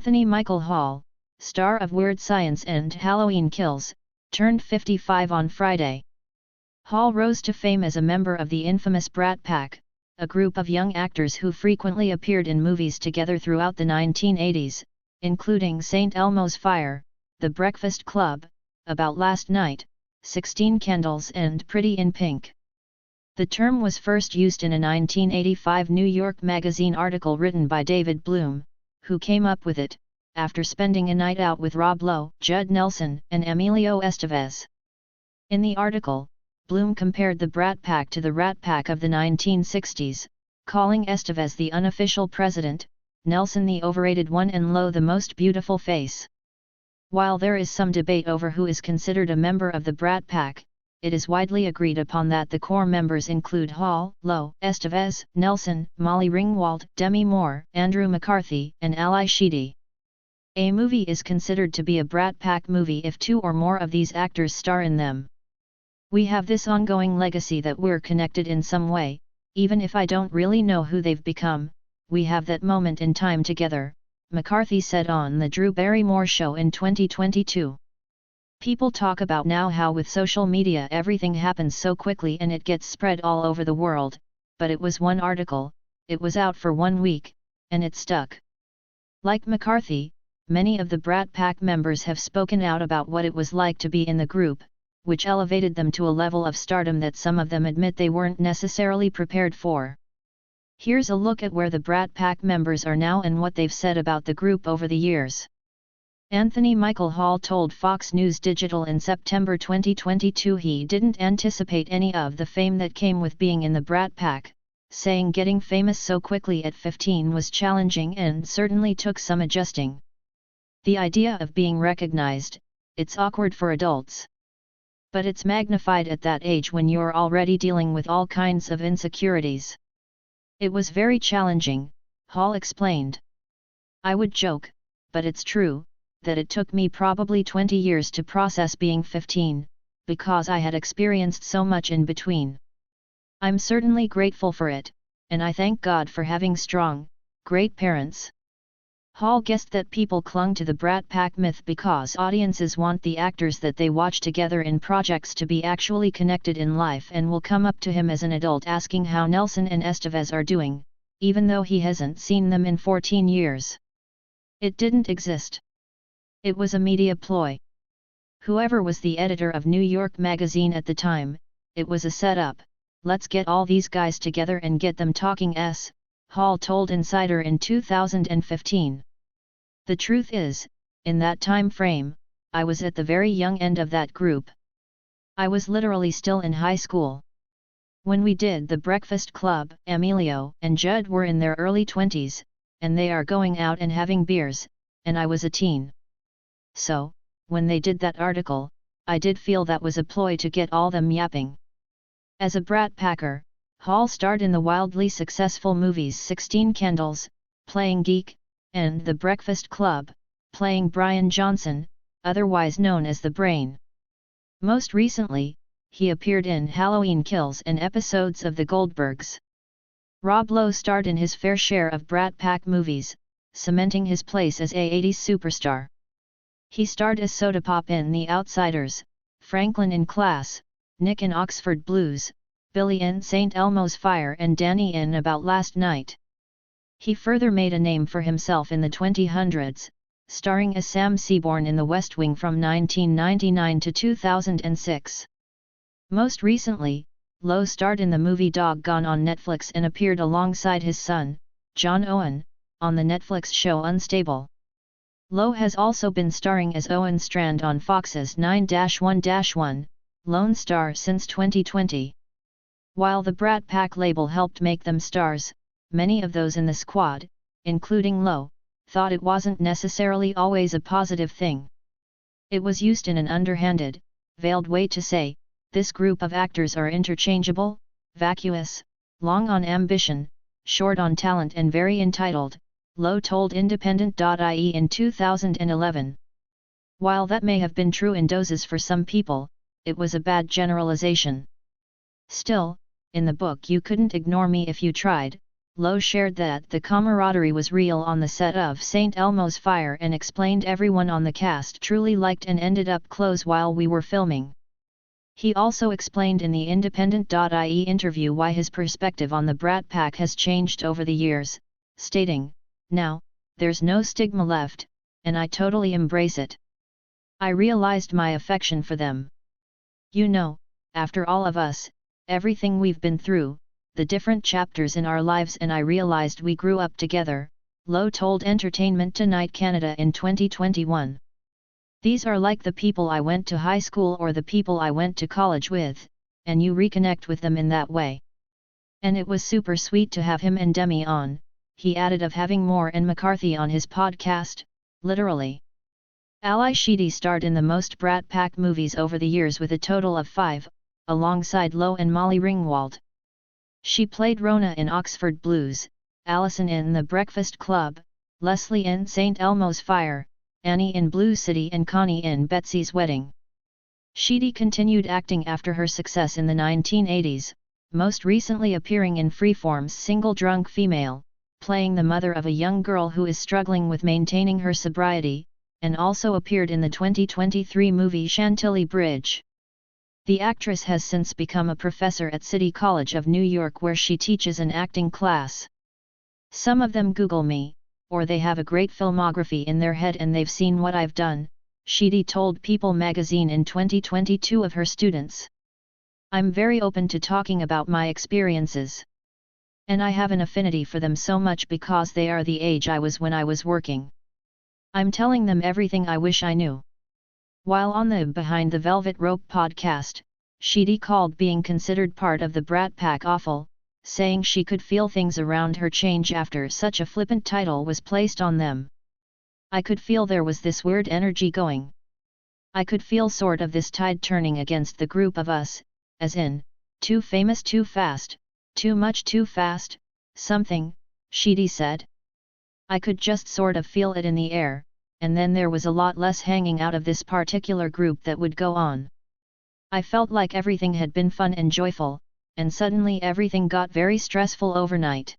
Anthony Michael Hall, star of Weird Science and Halloween Kills, turned 55 on Friday. Hall rose to fame as a member of the infamous Brat Pack, a group of young actors who frequently appeared in movies together throughout the 1980s, including St. Elmo's Fire, The Breakfast Club, About Last Night, 16 Candles and Pretty in Pink. The term was first used in a 1985 New York Magazine article written by David Bloom, who came up with it, after spending a night out with Rob Lowe, Judd Nelson, and Emilio Estevez. In the article, Bloom compared the Brat Pack to the Rat Pack of the 1960s, calling Estevez the unofficial president, Nelson the overrated one and Lowe the most beautiful face. While there is some debate over who is considered a member of the Brat Pack, it is widely agreed upon that the core members include Hall, Lowe, Estevez, Nelson, Molly Ringwald, Demi Moore, Andrew McCarthy, and Ali Sheedy. A movie is considered to be a Brat Pack movie if two or more of these actors star in them. We have this ongoing legacy that we're connected in some way, even if I don't really know who they've become, we have that moment in time together, McCarthy said on The Drew Barrymore Show in 2022. People talk about now how with social media everything happens so quickly and it gets spread all over the world, but it was one article, it was out for 1 week, and it stuck. Like McCarthy, many of the Brat Pack members have spoken out about what it was like to be in the group, which elevated them to a level of stardom that some of them admit they weren't necessarily prepared for. Here's a look at where the Brat Pack members are now and what they've said about the group over the years. Anthony Michael Hall told Fox News Digital in September 2022 he didn't anticipate any of the fame that came with being in the Brat Pack, saying getting famous so quickly at 15 was challenging and certainly took some adjusting. The idea of being recognized, it's awkward for adults. But it's magnified at that age when you're already dealing with all kinds of insecurities. It was very challenging, Hall explained. I would joke, but it's true, that it took me probably 20 years to process being 15, because I had experienced so much in between. I'm certainly grateful for it, and I thank God for having strong, great parents. Hall guessed that people clung to the Brat Pack myth because audiences want the actors that they watch together in projects to be actually connected in life and will come up to him as an adult asking how Nelson and Estevez are doing, even though he hasn't seen them in 14 years. It didn't exist. It was a media ploy. Whoever was the editor of New York Magazine at the time, it was a setup, let's get all these guys together and get them talking Hall told Insider in 2015. The truth is, in that time frame, I was at the very young end of that group. I was literally still in high school. When we did The Breakfast Club, Emilio and Judd were in their early 20s, and they are going out and having beers, and I was a teen. So, when they did that article, I did feel that was a ploy to get all them yapping. As a Brat Packer, Hall starred in the wildly successful movies 16 Candles, playing Geek, and The Breakfast Club, playing Brian Johnson, otherwise known as the Brain. Most recently, he appeared in Halloween Kills and episodes of The Goldbergs. Rob Lowe starred in his fair share of Brat Pack movies, cementing his place as a 80s superstar. He starred as Soda Pop in The Outsiders, Franklin in Class, Nick in Oxford Blues, Billy in St. Elmo's Fire and Danny in About Last Night. He further made a name for himself in the 2000s, starring as Sam Seaborn in The West Wing from 1999 to 2006. Most recently, Lowe starred in the movie Doggone on Netflix and appeared alongside his son, John Owen, on the Netflix show Unstable. Lowe has also been starring as Owen Strand on Fox's 9-1-1, Lone Star since 2020. While the Brat Pack label helped make them stars, many of those in the squad, including Lowe, thought it wasn't necessarily always a positive thing. It was used in an underhanded, veiled way to say, this group of actors are interchangeable, vacuous, long on ambition, short on talent and very entitled, Lowe told Independent.ie in 2011. While that may have been true in doses for some people, it was a bad generalization. Still, in the book You Couldn't Ignore Me If You Tried, Lo shared that the camaraderie was real on the set of St. Elmo's Fire and explained everyone on the cast truly liked and ended up close while we were filming. He also explained in the Independent.ie interview why his perspective on the Brat Pack has changed over the years, stating, "Now, there's no stigma left, and I totally embrace it. I realized my affection for them. You know, after all of us, everything we've been through, the different chapters in our lives, and I realized we grew up together," Lo told Entertainment Tonight Canada in 2021. "These are like the people I went to high school or the people I went to college with, and you reconnect with them in that way. And it was super sweet to have him and Demi on," he added, of having Moore and McCarthy on his podcast, literally. Ally Sheedy starred in the most Brat Pack movies over the years with a total of 5, alongside Lo and Molly Ringwald. She played Rona in Oxford Blues, Alison in The Breakfast Club, Leslie in St. Elmo's Fire, Annie in Blue City and Connie in Betsy's Wedding. Sheedy continued acting after her success in the 1980s, most recently appearing in Freeform's Single Drunk Female, playing the mother of a young girl who is struggling with maintaining her sobriety, and also appeared in the 2023 movie Chantilly Bridge. The actress has since become a professor at City College of New York, where she teaches an acting class. "Some of them Google me, or they have a great filmography in their head and they've seen what I've done," Sheedy told People magazine in 2022 of her students. "I'm very open to talking about my experiences. And I have an affinity for them so much because they are the age I was when I was working. I'm telling them everything I wish I knew." While on the Behind the Velvet Rope podcast, Sheedy called being considered part of the Brat Pack awful, saying she could feel things around her change after such a flippant title was placed on them. "I could feel there was this weird energy going. I could feel sort of this tide turning against the group of us, as in, too famous too fast, too much too fast, something," Sheedy said. "I could just sort of feel it in the air, and then there was a lot less hanging out of this particular group that would go on. I felt like everything had been fun and joyful, and suddenly everything got very stressful overnight."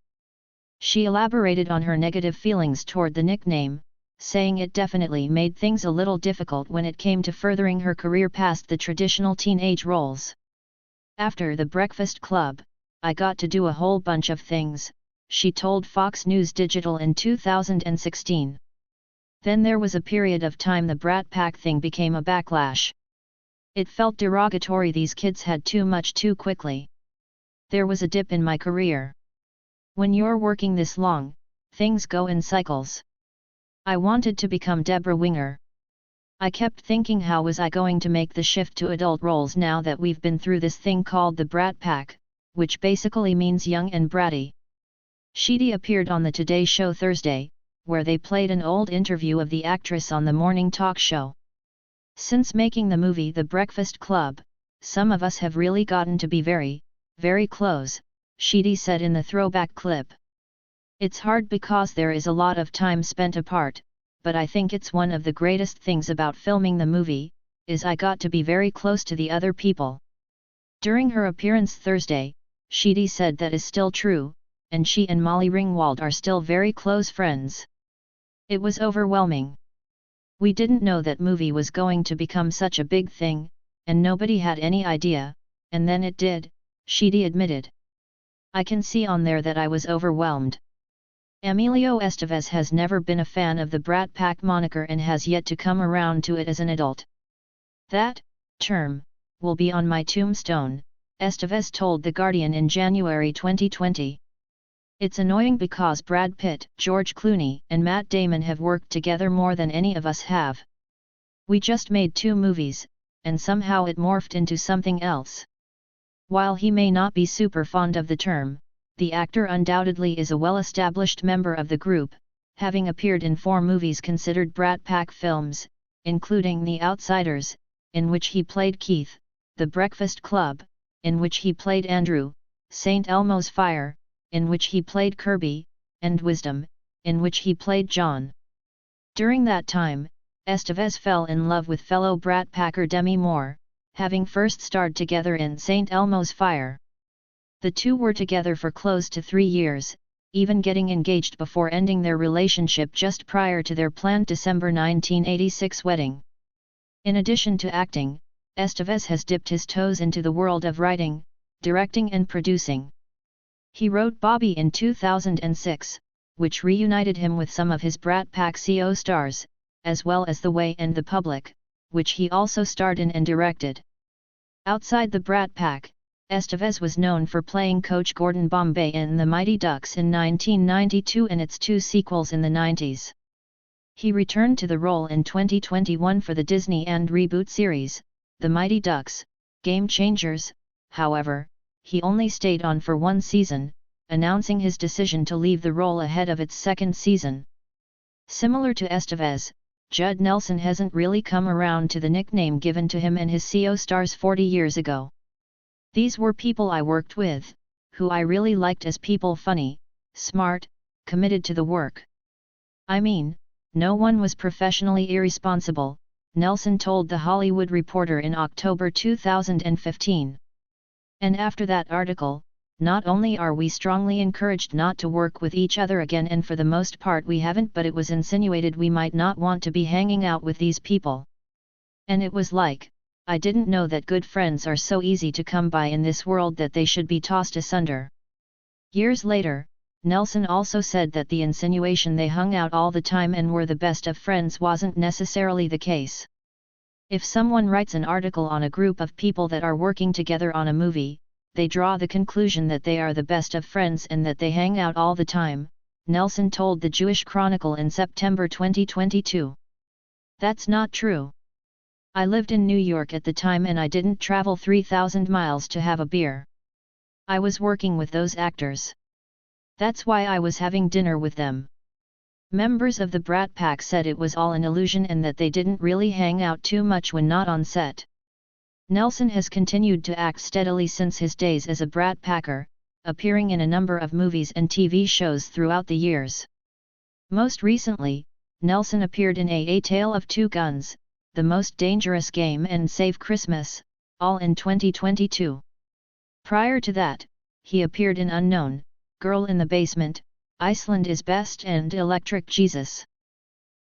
She elaborated on her negative feelings toward the nickname, saying it definitely made things a little difficult when it came to furthering her career past the traditional teenage roles. "After The Breakfast Club, I got to do a whole bunch of things," she told Fox News Digital in 2016. "Then there was a period of time the Brat Pack thing became a backlash. It felt derogatory, these kids had too much too quickly. There was a dip in my career. When you're working this long, things go in cycles. I wanted to become Deborah Winger. I kept thinking, how was I going to make the shift to adult roles now that we've been through this thing called the Brat Pack, which basically means young and bratty." Sheedy appeared on the Today Show Thursday, where they played an old interview of the actress on the morning talk show. "Since making the movie The Breakfast Club, some of us have really gotten to be very, very close," Sheedy said in the throwback clip. "It's hard because there is a lot of time spent apart, but I think it's one of the greatest things about filming the movie, is I got to be very close to the other people." During her appearance Thursday, Sheedy said that is still true, and she and Molly Ringwald are still very close friends. "It was overwhelming. We didn't know that movie was going to become such a big thing, and nobody had any idea, and then it did," Sheedy admitted. "I can see on there that I was overwhelmed." Emilio Estevez has never been a fan of the Brat Pack moniker and has yet to come around to it as an adult. "That term will be on my tombstone," Estevez told The Guardian in January 2020. "It's annoying because Brad Pitt, George Clooney and Matt Damon have worked together more than any of us have. We just made 2 movies, and somehow it morphed into something else." While he may not be super fond of the term, the actor undoubtedly is a well-established member of the group, having appeared in 4 movies considered Brat Pack films, including The Outsiders, in which he played Keith, The Breakfast Club, in which he played Andrew, St. Elmo's Fire, in which he played Kirby, and Wisdom, in which he played John. During that time, Estevez fell in love with fellow Brat Packer Demi Moore, having first starred together in St. Elmo's Fire. The two were together for close to 3 years, even getting engaged before ending their relationship just prior to their planned December 1986 wedding. In addition to acting, Estevez has dipped his toes into the world of writing, directing and producing. He wrote Bobby in 2006, which reunited him with some of his Brat Pack CO stars, as well as The Way and The Public, which he also starred in and directed. Outside the Brat Pack, Estevez was known for playing Coach Gordon Bombay in The Mighty Ducks in 1992 and its two sequels in the 90s. He returned to the role in 2021 for the Disney and reboot series, The Mighty Ducks, Game Changers. However, he only stayed on for one season, announcing his decision to leave the role ahead of its second season. Similar to Estevez, Judd Nelson hasn't really come around to the nickname given to him and his CO stars 40 years ago. These were people I worked with, who I really liked as people, funny, smart, committed to the work. I mean, no one was professionally irresponsible, Nelson told The Hollywood Reporter in October 2015. And after that article, not only are we strongly encouraged not to work with each other again, and for the most part we haven't, but it was insinuated we might not want to be hanging out with these people. And it was like, I didn't know that good friends are so easy to come by in this world that they should be tossed asunder. Years later, Nelson also said that the insinuation they hung out all the time and were the best of friends wasn't necessarily the case. If someone writes an article on a group of people that are working together on a movie, they draw the conclusion that they are the best of friends and that they hang out all the time, Nelson told the Jewish Chronicle in September 2022. That's not true. I lived in New York at the time and I didn't travel 3,000 miles to have a beer. I was working with those actors. That's why I was having dinner with them. Members of the Brat Pack said it was all an illusion and that they didn't really hang out too much when not on set. Nelson has continued to act steadily since his days as a Brat Packer, appearing in a number of movies and TV shows throughout the years. Most recently, Nelson appeared in A Tale of Two Guns, The Most Dangerous Game and Save Christmas, all in 2022. Prior to that, he appeared in Unknown, Girl in the Basement, Iceland is Best and Electric Jesus.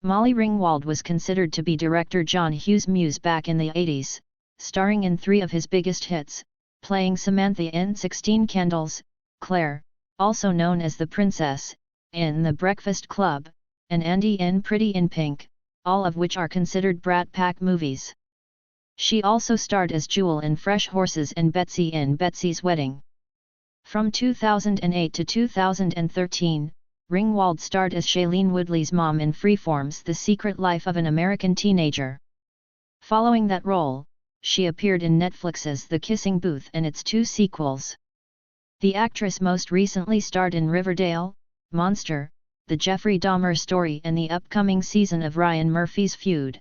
Molly Ringwald was considered to be director John Hughes' muse back in the 80s, starring in 3 of his biggest hits, playing Samantha in 16 Candles, Claire, also known as the Princess, in The Breakfast Club, and Andy in Pretty in Pink, all of which are considered Brat Pack movies. She also starred as Jewel in Fresh Horses and Betsy in Betsy's Wedding. From 2008 to 2013, Ringwald starred as Shailene Woodley's mom in Freeform's The Secret Life of an American Teenager. Following that role, she appeared in Netflix's The Kissing Booth and its 2 sequels. The actress most recently starred in Riverdale, Monster, The Jeffrey Dahmer Story and the upcoming season of Ryan Murphy's Feud.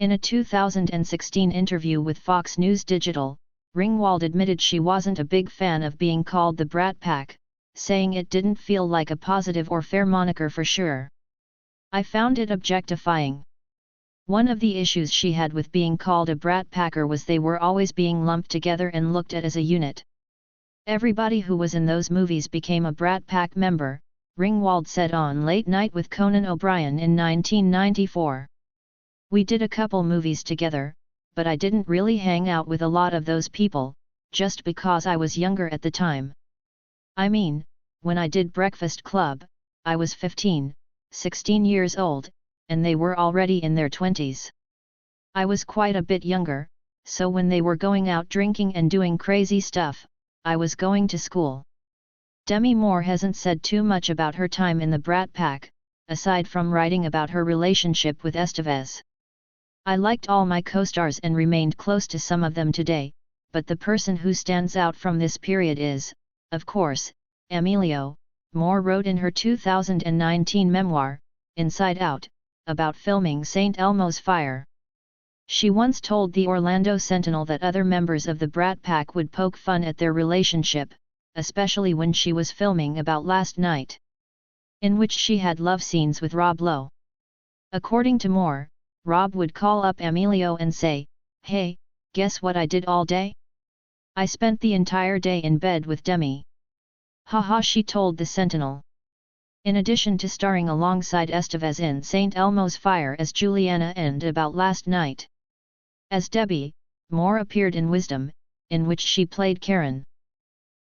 In a 2016 interview with Fox News Digital, Ringwald admitted she wasn't a big fan of being called the Brat Pack, saying it didn't feel like a positive or fair moniker for sure. I found it objectifying. One of the issues she had with being called a Brat Packer was they were always being lumped together and looked at as a unit. Everybody who was in those movies became a Brat Pack member, Ringwald said on Late Night with Conan O'Brien in 1994. We did a couple movies together, but I didn't really hang out with a lot of those people, just because I was younger at the time. I mean, when I did Breakfast Club, I was 15, 16 years old, and they were already in their 20s. I was quite a bit younger, so when they were going out drinking and doing crazy stuff, I was going to school. Demi Moore hasn't said too much about her time in the Brat Pack, aside from writing about her relationship with Estevez. I liked all my co-stars and remained close to some of them today, but the person who stands out from this period is, of course, Emilio, Moore wrote in her 2019 memoir, Inside Out, about filming St. Elmo's Fire. She once told the Orlando Sentinel that other members of the Brat Pack would poke fun at their relationship, especially when she was filming About Last Night, in which she had love scenes with Rob Lowe. According to Moore, Rob would call up Emilio and say, "Hey, guess what I did all day? I spent the entire day in bed with Demi." Haha, she told the Sentinel. In addition to starring alongside Estevez in St. Elmo's Fire as Juliana and About Last Night. As Debbie, Moore appeared in Wisdom, in which she played Karen.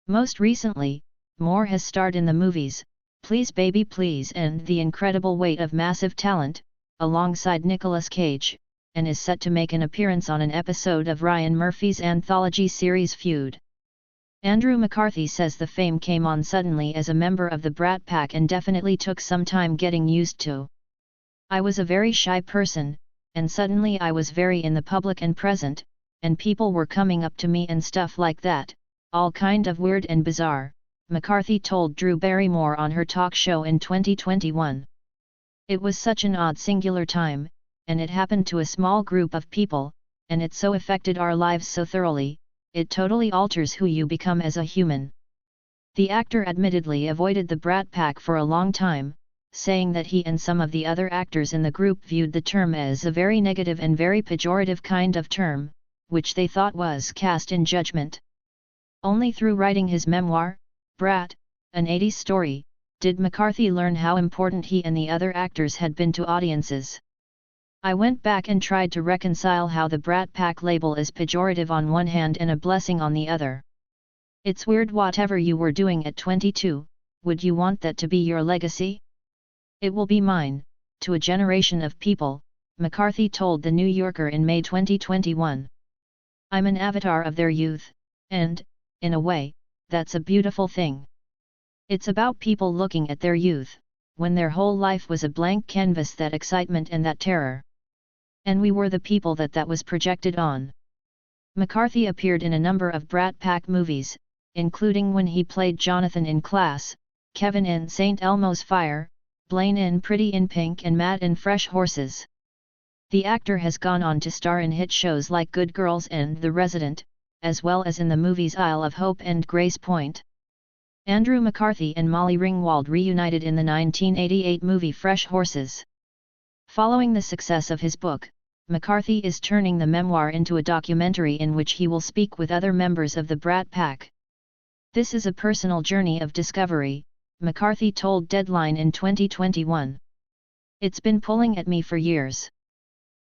Most recently, Moore has starred in the movies, Please Baby Please and The Incredible Weight of Massive Talent, alongside Nicolas Cage, and is set to make an appearance on an episode of Ryan Murphy's anthology series Feud. Andrew McCarthy says the fame came on suddenly as a member of the Brat Pack and definitely took some time getting used to. I was a very shy person, and suddenly I was very in the public and present, and people were coming up to me and stuff like that, all kind of weird and bizarre, McCarthy told Drew Barrymore on her talk show in 2021. It was such an odd singular time, and it happened to a small group of people, and it so affected our lives so thoroughly, it totally alters who you become as a human. The actor admittedly avoided the Brat Pack for a long time, saying that he and some of the other actors in the group viewed the term as a very negative and very pejorative kind of term, which they thought was cast in judgment. Only through writing his memoir, Brat, an 80s story, did McCarthy learn how important he and the other actors had been to audiences. I went back and tried to reconcile how the Brat Pack label is pejorative on one hand and a blessing on the other. It's weird. Whatever you were doing at 22, would you want that to be your legacy? It will be mine, to a generation of people, McCarthy told The New Yorker in May 2021. I'm an avatar of their youth, and, in a way, that's a beautiful thing. It's about people looking at their youth, when their whole life was a blank canvas, that excitement and that terror. And we were the people that was projected on. McCarthy appeared in a number of Brat Pack movies, including when he played Jonathan in Class, Kevin in St. Elmo's Fire, Blaine in Pretty in Pink and Matt in Fresh Horses. The actor has gone on to star in hit shows like Good Girls and The Resident, as well as in the movies Isle of Hope and Grace Point. Andrew McCarthy and Molly Ringwald reunited in the 1988 movie Fresh Horses. Following the success of his book, McCarthy is turning the memoir into a documentary in which he will speak with other members of the Brat Pack. This is a personal journey of discovery, McCarthy told Deadline in 2021. It's been pulling at me for years.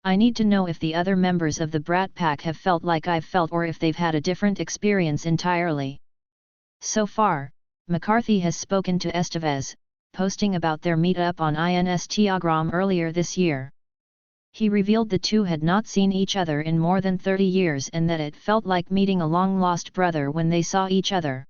I need to know if the other members of the Brat Pack have felt like I've felt or if they've had a different experience entirely. So far, McCarthy has spoken to Estevez, posting about their meet-up on Instagram earlier this year. He revealed the two had not seen each other in more than 30 years and that it felt like meeting a long-lost brother when they saw each other.